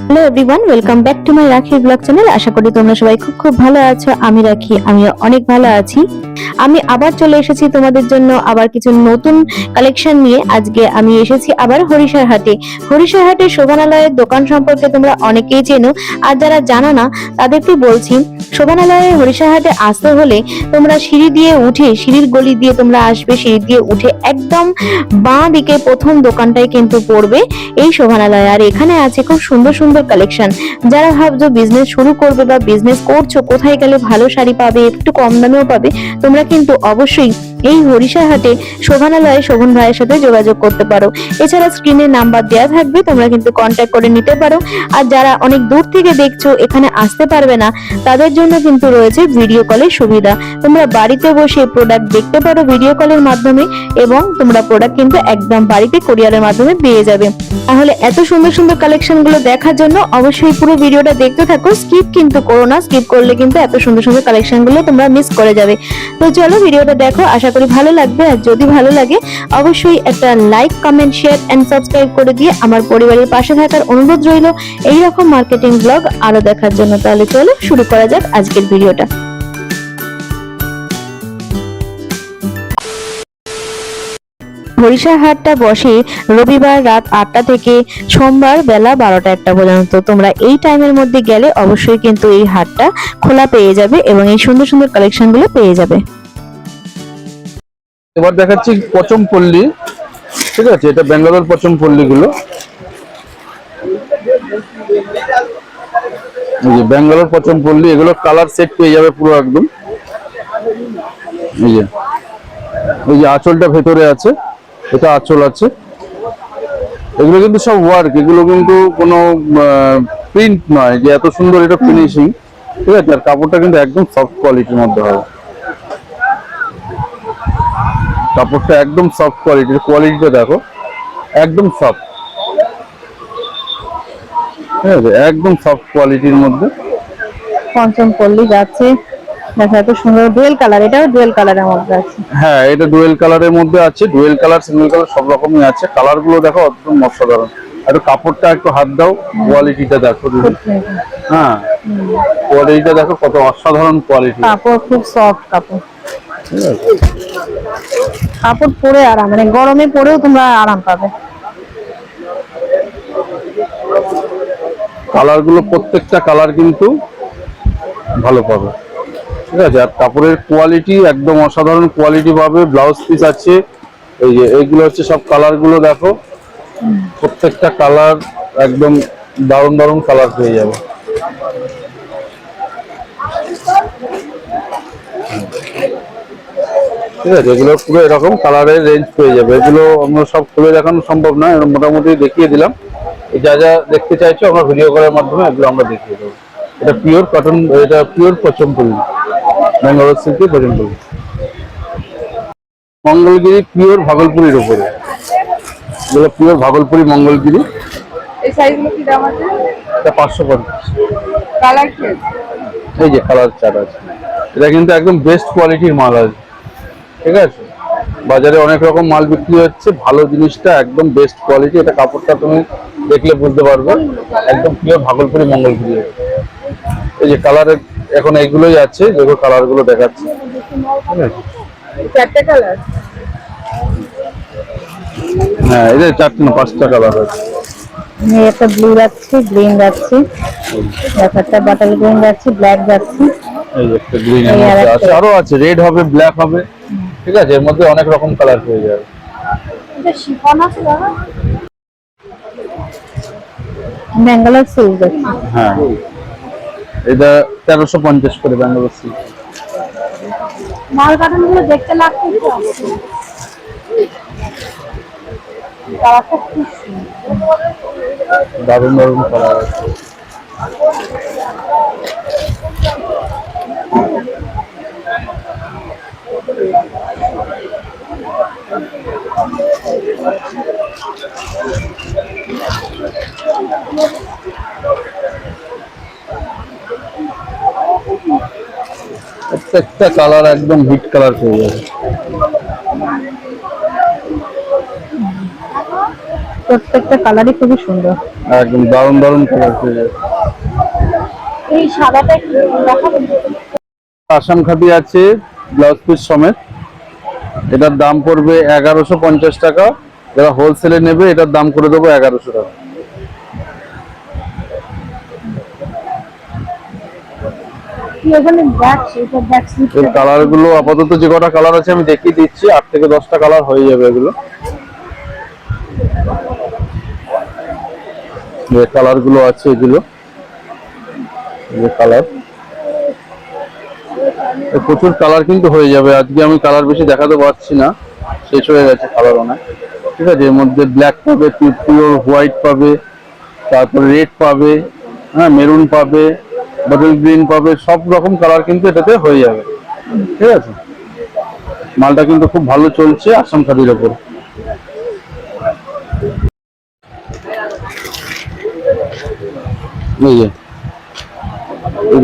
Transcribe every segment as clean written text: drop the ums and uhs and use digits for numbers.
Hello everyone, welcome back to my রাখি blog channel. আশা করি তোমরা সবাই খুব খুব ভালো আছো। আমি রাখি, আমিও অনেক ভালো আছি। আমি আবার চলে এসেছি তোমাদের জন্য আবার কিছু নতুন কালেকশন নিয়ে। আজকে আমি এসেছি আবার হরিশার হাটে। হরিশার হাটে শোভনালয়ের দোকান সম্পর্কে তোমরা অনেকেই চেনো, আর যারা জানো না তাদেরকে বলছি, শোভনালয়ে হরিশার হাটে আসতে হলে তোমরা সিঁড়ি দিয়ে উঠে, সিঁড়ির গলি দিয়ে তোমরা আসবে, সিঁড়ি দিয়ে উঠে একদম বাঁ দিকে প্রথম দোকানটাই কিন্তু পড়বে এই শোভনালয়। আর এখানে আছে খুব সুন্দর সুন্দর কালেকশন। যারা ভাবছো বিজনেস শুরু করবে বা বিজনেস করছো, কোথায় গেলে ভালো শাড়ি পাবে, একটু কম দামেও পাবে, তোমরা কিন্তু অবশ্যই এই হরিশার হাটে শোভনালয়ে শোভন ভাইয়ের সাথে যোগাযোগ করতে পারো। এছাড়া স্ক্রিনে নাম্বার দেওয়া থাকবে, তোমরা কিন্তু কন্ট্যাক্ট করে নিতে পারো। আর যারা অনেক দূর থেকে দেখছো, এখানে আসতে পারবে না, তাদের জন্য কিন্তু রয়েছে ভিডিও কলের সুবিধা। তোমরা বাড়িতে বসে প্রোডাক্ট দেখতে পারো ভিডিও কলের মাধ্যমে, এবং তোমরা প্রোডাক্ট কিন্তু একদম বাড়িতে কুরিয়ারের মাধ্যমে পেয়ে যাবে। তাহলে এত সুন্দর সুন্দর কালেকশন গুলো দেখার জন্য অবশ্যই পুরো ভিডিওটা দেখতে থাকো, স্কিপ কিন্তু করো না। স্কিপ করলে কিন্তু এত সুন্দর সুন্দর কালেকশন গুলো তোমরা মিস করে যাবে। তো চলো ভিডিওটা দেখো, আশা করি ভালো লাগবে। আর যদি ভালো লাগে অবশ্যই একটা like, comment, share and subscribe করে দিয়ে আমার পরিবারের পাশে থাকার অনুরোধ রইল এইরকম মার্কেটিং ব্লগ আরো দেখার জন্য। তাহলে চলো শুরু করা যাক আজকের ভিডিওটা। হরিশার হাটটা বসে রবিবার রাত 8টা থেকে সোমবার বেলা 12টা-1টা পর্যন্ত। তোমরা এই টাইমের মধ্যে গেলে অবশ্যই কিন্তু এই হাটটা খোলা পেয়ে যাবে এবং এই সুন্দর সুন্দর কালেকশন গুলো পেয়ে যাবে। এবার দেখাচ্ছি পচমপল্লী। ঠিক আছে, এটা ব্যাঙ্গালোর পচমপল্লী গুলো। এই যে ব্যাঙ্গালোর পচমপল্লী, এগুলো কালার সেট পেয়ে যাবে পুরো একদম। এই যে আঁচলটা ভেতরে আছে, এটা আঁচল আছে। এগুলো কিন্তু সব ওয়ার্ক, এগুলো কিন্তু কোনো প্রিন্ট নয় যে এত সুন্দর এটা ফিনিশিং। ঠিক আছে, আর কাপড়টা কিন্তু একদম সফট কোয়ালিটির মধ্যে হবে। কাপড়টা একদম সফট কোয়ালিটির, কোয়ালিটিটা দেখো একদম সফট। ঠিক আছে, একদম সফট কোয়ালিটির মধ্যে পঞ্চমপল্লী যাচ্ছে, দেখো এত সুন্দর ডুয়েল কালার। এটাও ডুয়েল কালারের মধ্যে আছে। হ্যাঁ, এটা ডুয়েল কালারের মধ্যে আছে। ডুয়েল কালার, সিঙ্গেল কালার সব রকমই আছে। কালার গুলো দেখো একদম অসাধারণ। একটু কাপড়টা একটু হাত দাও, কোয়ালিটিটা দেখো দিদি। হ্যাঁ, কোয়ালিটিটা দেখো কত অসাধারণ কোয়ালিটি। কাপড় খুব সফট কাপড়। কাপড় পরে আরাম, মানে গরমে পরেও তোমরা আরাম পাবে। কালার গুলো প্রত্যেকটা কালার কিন্তু ভালো পাবে। ঠিক আছে, আর কাপড়ের কোয়ালিটি একদম অসাধারণ কোয়ালিটি পাবে। ব্লাউজ পিস আছে। এই যে এইগুলো হচ্ছে সব কালার গুলো দেখো, প্রত্যেকটা কালার একদম দারুণ দারুণ কালার পেয়ে যাবে। ঠিক আছে, এগুলো পুরো এরকম কালারের রেঞ্জ পেয়ে যাবে। এগুলো আমরা সব খুলে দেখানো সম্ভব না, মোটামুটি দেখিয়ে দিলাম। যা যা দেখতে চাইছো আমরা ভিডিও কলের মাধ্যমে এগুলো আমরা দেখিয়ে দেবো। এটা পিওর কটন, এটা পিওর পচমপল্লী, ব্যাঙ্গালোর সিল্কের পচমপল্লী। মঙ্গলগিরি পিওর ভাগলপুরির উপরে, এগুলো পিওর ভাগলপুরি মঙ্গলগিরি। এই সাইজগুলো কি দাম আছে? এটা 550। কালার কি? এই যে কালার চার্ট আছে। এটা কিন্তু একদম বেস্ট কোয়ালিটির মাল আছে। ঠিক আছে, বাজারে অনেক রকম মাল বিক্রি হচ্ছে, ভালো জিনিসটা একদম বেস্ট কোয়ালিটি। এটা কাপড়টা তুমি দেখলে বুঝতে পারবে, একদম পিওর ভাগলপুরি মঙ্গলগিরি। এই যে কালার এখন এইগুলোই আছে, যেগুলো কালার গুলো দেখাচ্ছে। ঠিক আছে, চারটে কালার। হ্যাঁ, এই যে 4টা না 5টা কালার আছে। একটা ব্লু যাচ্ছে, গ্রিন যাচ্ছে, একটা বাটার গ্রিন যাচ্ছে, ব্ল্যাক যাচ্ছে। এই একটা গ্রিনের মধ্যে আছে, আরো আছে, রেড হবে, ব্ল্যাক হবে। ঠিক আছে, এর মধ্যে অনেক রকম কালার পেয়ে যাবে। এটা শিফন আছে দাদা? ব্যাঙ্গালোর সিল্ক যাচ্ছে। হ্যাঁ, এটা 1350 করে ব্যাঙ্গালোর সিল্ক। মাল কাটান গুলো দেখতে লাগছে তো। কালারটা খুব সুন্দর। দারুণ দারুণ কালার আছে। প্রত্যেকটা কালার একদম হিট কালার পেয়ে যাবে। প্রত্যেকটা কালারই খুবই সুন্দর। একদম দারুণ দারুণ কালার পেয়ে যাবে। এই সাদাটা একটু দেখাবেন? আসাম খাদি আছে ব্লাউজ পিস সমেত, এটার দাম পড়বে 1150 টাকা। যারা হোলসেলে নেবে এটার দাম করে দেবো 1100 টাকা। এখানে ব্যাক সেটা ব্যাক স্লিপ এর কালার গুলো আপাতত যে কটা কালার আছে আমি দেখিয়ে দিচ্ছি, 8 থেকে 10টা কালার হয়ে যাবে এগুলো। যে কালার গুলো আছে এগুলো, যে কালার প্রচুর কালার কিন্তু হয়ে যাবে। আজকে আমি কালার বেশি দেখাতে পারছি না, শেষ হয়ে গেছে কালার অনেক। ঠিক আছে, এর মধ্যে ব্ল্যাক পাবে, পিওর হোয়াইট পাবে, তারপরে রেড পাবে, হ্যাঁ মেরুন পাবে, বটল গ্রিন পাবে, সব রকম কালার কিন্তু এটাতে হয়ে যাবে। ঠিক আছে, মালটা কিন্তু খুব ভালো চলছে আসাম খাদির ওপর। এই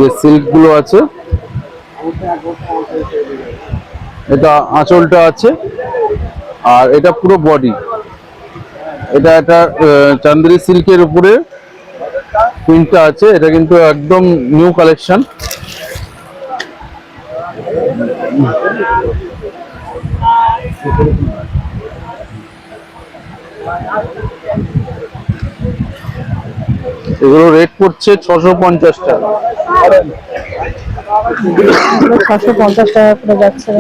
যে সিল্ক গুলো আছে, এটা আঁচলটা আছে, আর এটা পুরো বডি। এটা একটা চান্দেরি সিল্কের উপরে প্রিন্টটা আছে, এটা কিন্তু একদম নিউ কালেকশন। এগুলো রেট পড়ছে 650 টাকা। 650 টাকা করে যাচ্ছে।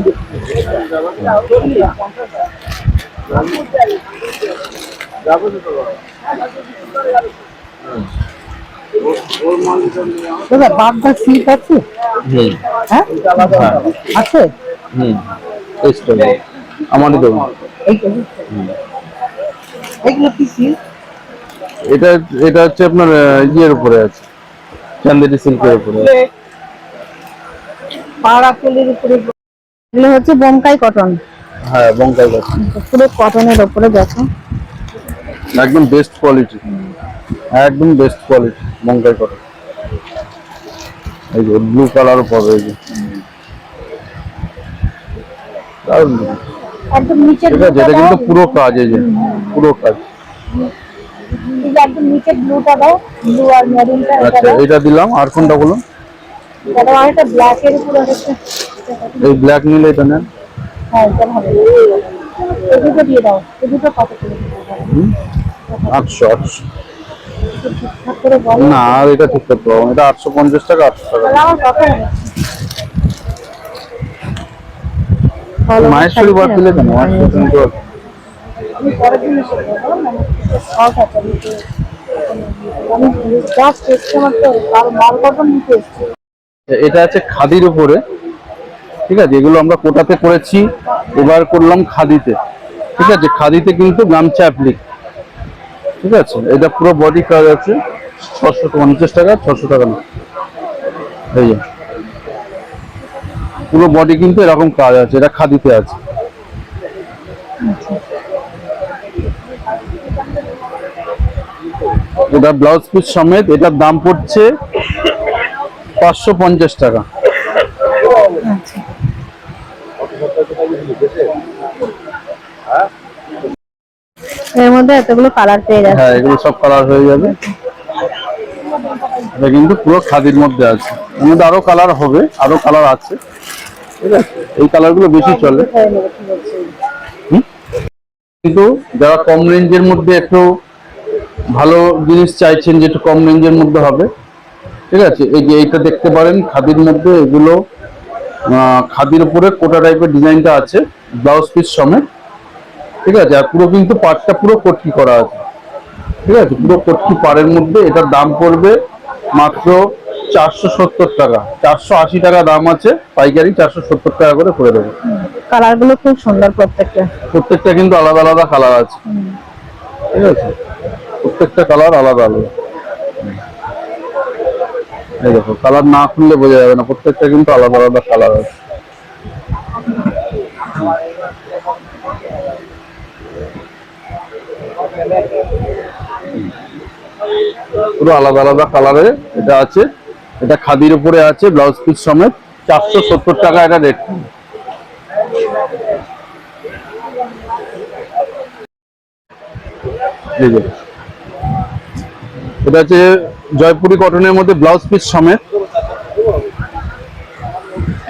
দাদা বাগদা সিল্ক আছে? হ্যাঁ আছে। আমারই দেবো। এগুলো কি সিল্ক? এটা এটা হচ্ছে আপনার ইয়ের উপরে আছে, চান্দেরি সিল্কের উপরে। পাড়াকুলির উপরে এগুলো হচ্ছে বোমকাই কটন। হ্যাঁ বঙ্কাই আছে, পুরো কটনের উপরে দেখো, একদম বেস্ট কোয়ালিটি, একদম বেস্ট কোয়ালিটি বঙ্কাই কটন। এই যে ব্লু কালারও পাবে, এই যে দারুণ। একদম নিচের ঠিক আছে, এটা কিন্তু পুরো কাজ, এই যে পুরো কাজ। একদম নিচের ব্লুটা দাও, ব্লু আর মেরুনটা এটা আচ্ছা দাও। এটা দিলাম, আর কোনটা বলুন? দাদা আরেকটা ব্ল্যাক এর উপরে হচ্ছে, এই ব্ল্যাক নিলে এটা নেন। হ্যাঁ এটা ভালো। এই দুটো দিয়ে দাও, এই দুটো কত করে দিতে হবে? 800 800। ঠিকঠাক করে বলো। না আর এটা ঠিক করতে পারবো না, এটা 850 টাকা, 800 টাকা। তাহলে আমার কত হবে? ভালো মাহেশ্বরী বাদ দিলে কেন? কিন্তু আমি পরের দিন এসে করবো, মানে শর্ট আছে আমি জাস্ট এসছে আমার তো মাল কটন নিতে এসছি। এটা আছে খাদির উপরে। ঠিক আছে, এগুলো আমরা কোটাতে করেছি, এবার করলাম খাদিতে। ঠিক আছে, খাদিতে কিন্তু গামছা অ্যাপ্লিক। ঠিক আছে, এটা পুরো বডি কাজ আছে, 650 টাকা, 600 টাকা না। এই যে পুরো বডি কিন্তু এরকম কাজ আছে, এটা খাদিতে আছে। এটা ব্লাউজ পিস সমেত, এটার দাম পড়ছে 550 টাকা। এর মধ্যে এতগুলো কালার পেয়ে যাচ্ছে। হ্যাঁ এগুলো সব কালার হয়ে যাবে। এটা কিন্তু পুরো খাদির মধ্যে আছে, এর মধ্যে আরো কালার হবে, আরো কালার আছে। ঠিক আছে, এই কালার গুলো বেশি চলে। কিন্তু যারা কম রেঞ্জের মধ্যে একটু ভালো জিনিস চাইছেন, যে একটু কম রেঞ্জের মধ্যে হবে, ঠিক আছে, এই যে এইটা দেখতে পারেন খাদির মধ্যে। এগুলো খাদির উপরে কোটা টাইপের ডিজাইনটা আছে, ব্লাউজ পিস সমেত। ঠিক আছে, আর পুরো কিন্তু পাটটা পুরো কটকি করা আছে। ঠিক আছে, পুরো কটকি পাড়ের মধ্যে। এটার দাম পড়বে মাত্র 470 টাকা। 480 টাকা দাম আছে, পাইকারি 470 টাকা করে দেবো। কালার গুলো খুব সুন্দর প্রত্যেকটা। প্রত্যেকটা কিন্তু আলাদা আলাদা কালার আছে। ঠিক আছে, প্রত্যেকটা কালার আলাদা আলাদা। এই দেখো, কালার না খুললে বোঝা যাবে না, প্রত্যেকটা কিন্তু আলাদা আলাদা কালার আছে। পুরো আলাদা আলাদা কালারে এটা আছে। এটা খাদির উপরে আছে, ব্লাউজ পিস সমেত, 470 টাকা এটা রেট। এটা হচ্ছে জয়পুরি কটনের মধ্যে ব্লাউজ পিস সমেত।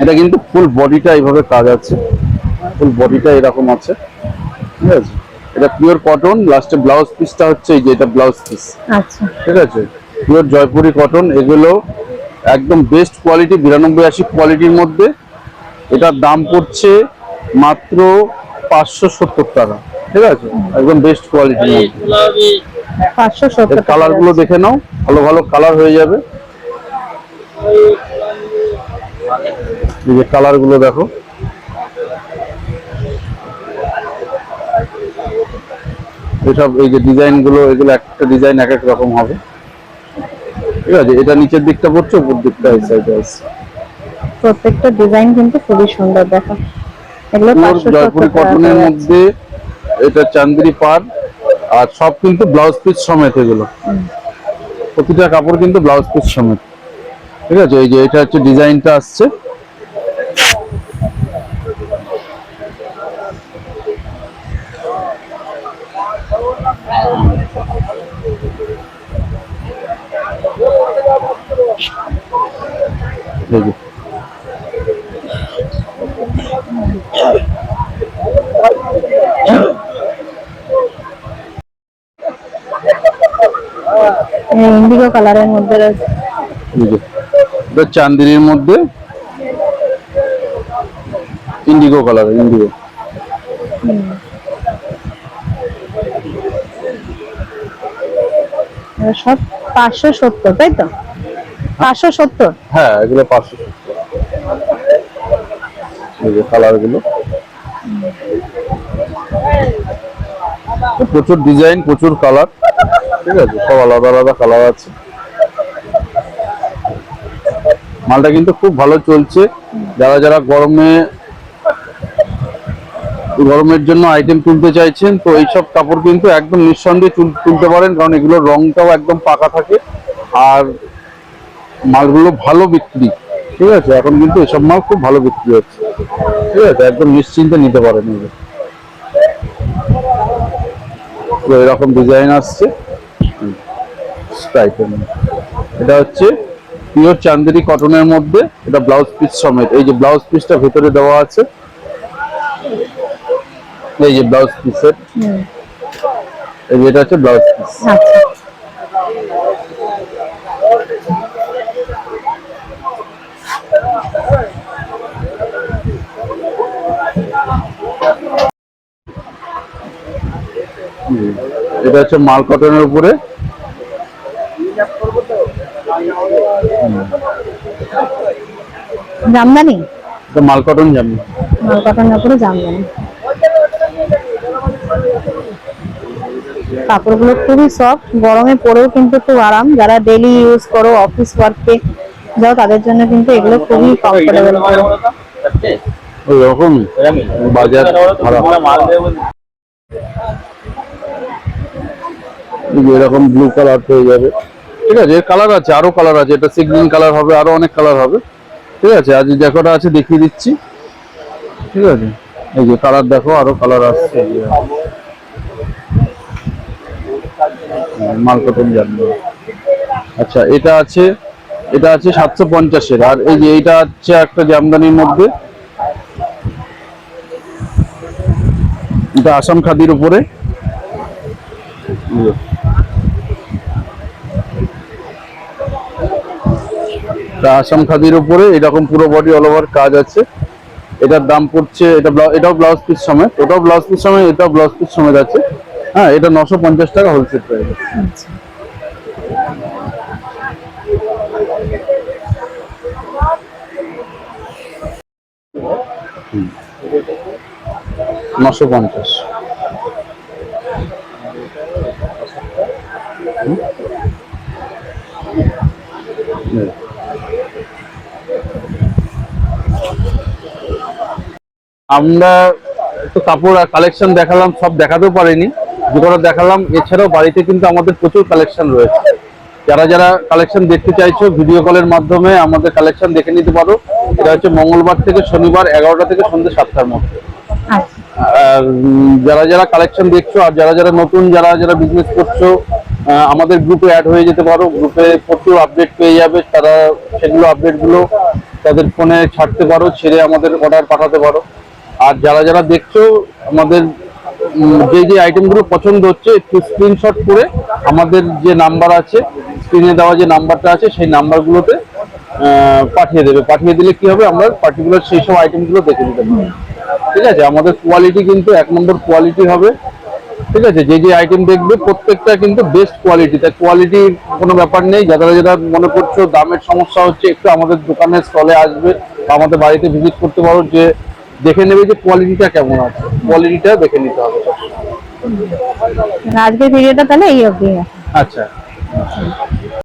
এটা কিন্তু ফুল বডিটা এইভাবে কাজ আছে, ফুল বডিটা এরকম আছে, ঠিক আছে। এটা পিওর কটন, লাস্টে ব্লাউজ পিসটা হচ্ছে এই যে এটা ব্লাউজ পিস, আচ্ছা, ঠিক আছে। পিওর জয়পুরি কটন, এগুলো একদম বেস্ট কোয়ালিটি, 92-80 কোয়ালিটির মধ্যে। এটার দাম পড়ছে মাত্র 570 টাকা, ঠিক আছে, একদম বেস্ট কোয়ালিটির মধ্যে। 570 টাকা। কালার গুলো দেখে নাও, ভালো ভালো কালার হয়ে যাবে। এই যে কালার গুলো দেখো, এসব এই যে ডিজাইন গুলো, এগুলো একটা ডিজাইন এক এক রকম হবে, ঠিক আছে। এটা নিচের দিকটা পড়ছে, উপর দিকটা এই সাইডে আছে। প্রত্যেকটা ডিজাইন কিন্তু খুবই সুন্দর, দেখো এগুলো পিওর 570 জয়পুরি টাকা কটনের করে আছে। মধ্যে এটা চান্দেরি পাড়, আর সব কিন্তু ব্লাউজ পিস সমেত। এগুলো প্রতিটা কাপড় কিন্তু ব্লাউজ পিস সমেত, ঠিক আছে। এই যে এটা হচ্ছে ডিজাইনটা আসছে, এই যে ইন্ডিগো কালারের মধ্যে রয়েছে। এই যে এটা চান্দেরির মধ্যে ইন্ডিগো কালার, ইন্ডিগো। এগুলো সব 570, তাই তো? 570। হ্যাঁ, এগুলো 570। এই যে কালার গুলো, প্রচুর ডিজাইন, প্রচুর কালার, ঠিক আছে, সব আলাদা আলাদা কালার আছে। মালটা কিন্তু খুব ভালো চলছে। যারা যারা গরমের জন্য আইটেম তুলতে চাইছেন, তো এইসব কাপড় কিন্তু একদম নিঃসন্দেহে তুলতে পারেন, কারণ এগুলোর রংটাও একদম পাকা থাকে, আর মালগুলো ভালো বিক্রি, ঠিক আছে। এখন কিন্তু এসব মাল খুব ভালো বিক্রি হচ্ছে, ঠিক আছে, একদম নিশ্চিন্তে নিতে পারেন। তো এরকম ডিজাইন আসছে, এটা হচ্ছে পিওর চান্দেরি কটনের মধ্যে, এটা ব্লাউজ পিস সমেত। এই যে ব্লাউজ পিসটা ভেতরে দেওয়া আছে, এই যে ব্লাউজ পিসের, এই যে এটা হচ্ছে ব্লাউজ পিস। আচ্ছা, এটা হচ্ছে মাল কটনের উপরে, জামদানি, এটা মাল কটন জামদানি। মাল কটনের উপরে জামদানি। কাপড়গুলো খুবই সফট, গরমে পরেও কিন্তু খুব আরাম। যারা ডেইলি ইউজ করো, অফিস ওয়ার্কে যাও, তাদের জন্য কিন্তু এগুলো খুবই কমফোর্টেবল। ওই রকম বাজার খারাপ। এরকম ব্লু কালার পেয়ে যাবে, ঠিক আছে। এর কালার আছে, আরো কালার আছে, এটা সি গ্রিন কালার হবে, আরো অনেক কালার হবে, ঠিক আছে। আজ যে কটা আছে দেখিয়ে দিচ্ছি, ঠিক আছে। এই যে কালার দেখো, আরো কালার আসছে। মাল কটন জানবে। আচ্ছা, এটা আছে 750-এর, আর এই যে এটা হচ্ছে একটা জামদানির মধ্যে, এটা আসাম খাদির উপরে, আসাম খাদির উপরে এরকম পুরো বডি অল ওভার কাজ আছে। এটার দাম পড়ছে, এটাও ব্লাউজ পিস সমেত, ওটাও ব্লাউজ পিস সমেত, এটাও ব্লাউজ পিস সমেত আছে। হ্যাঁ, এটা 950 টাকা হোলসেল প্রাইস। আচ্ছা, 950। আমরা তো কাপড় কালেকশন দেখালাম, সব দেখাতেও পারিনি, যেগুলো দেখালাম। এছাড়াও বাড়িতে কিন্তু আমাদের প্রচুর কালেকশন রয়েছে। যারা যারা কালেকশন দেখতে চাইছো, ভিডিও কলের মাধ্যমে আমাদের কালেকশন দেখে নিতে পারো। এটা হচ্ছে মঙ্গলবার থেকে শনিবার 11টা থেকে সন্ধ্যে 7টার মধ্যে। আর যারা যারা কালেকশন দেখছো, আর যারা যারা নতুন, যারা যারা বিজনেস করছো, আমাদের গ্রুপে অ্যাড হয়ে যেতে পারো। গ্রুপে প্রচুর আপডেট পেয়ে যাবে, তারা সেগুলো আপডেটগুলো তাদের ফোনে ছাড়তে পারো, ছেড়ে আমাদের অর্ডার পাঠাতে পারো। আর যারা যারা দেখছো আমাদের যে যে আইটেমগুলো পছন্দ হচ্ছে একটু স্ক্রিনশট করে আমাদের যে নাম্বার আছে, স্ক্রিনে দেওয়া যে নাম্বারটা আছে সেই নাম্বারগুলোতে পাঠিয়ে দেবে। পাঠিয়ে দিলে কি হবে, আমরা পার্টিকুলার সেই সব আইটেমগুলো দেখে নিতে পারবো। ঠিক আছে, আমাদের কোয়ালিটি কিন্তু 1 নম্বর কোয়ালিটি হবে। ঠিক আছে, যে যে আইটেম দেখবে প্রত্যেকটা কিন্তু বেস্ট কোয়ালিটি, তাই কোয়ালিটির কোনো ব্যাপার নেই। যারা যারা মনে করছো দামের সমস্যা হচ্ছে, একটু আমাদের দোকানের স্টলে আসবে বা আমাদের বাড়িতে ভিজিট করতে পারো, যে দেখে নেবে যে কোয়ালিটিটা কেমন আছে, কোয়ালিটিটা দেখে নিতে হবে। আজকের ভিডিওটা তাহলে এই অবধি। আচ্ছা।